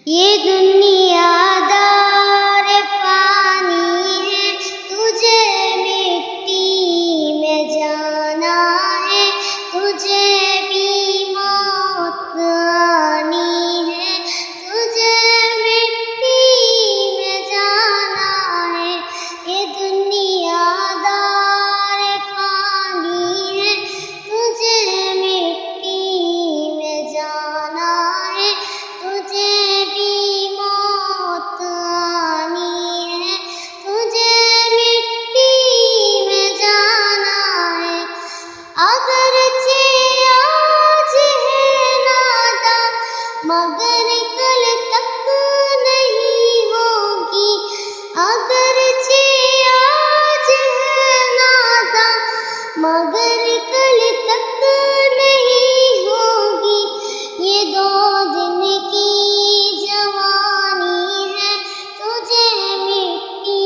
ये दुनियादार पानी है, तुझे मिट्टी में जाना है, तुझे भी मौत आनी है, तुझे मिट्टी में जाना है। ये दुनियादार पानी है, तुझे मिट्टी में जाना है, तुझे मगर कल तक नहीं होगी, अगरचे आज है नादा, मगर कल तक नहीं होगी। ये 2 दिन की जवानी है, तुझे मिट्टी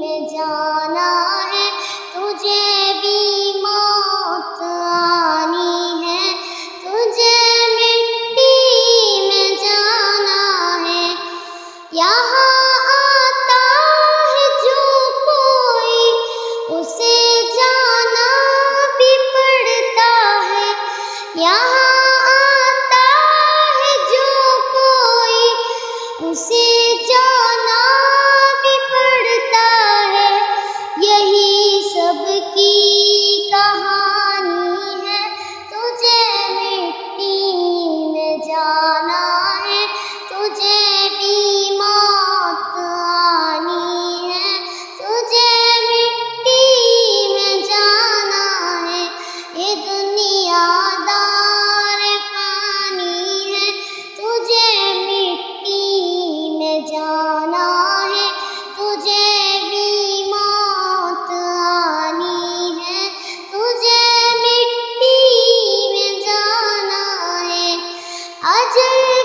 में जाना है, तुझे भी मौत आनी है, तुझे यहाँ आता है जो कोई, उसे जाना भी पड़ता है। यहाँ आता है जो कोई, उसे जाना भी पड़ता है। यही सबकी कहानी है, तुझे मिट्टी में जाना है, तुझे भी जाना है, तुझे भी मौत आनी है, तुझे मिट्टी में जाना है। अजल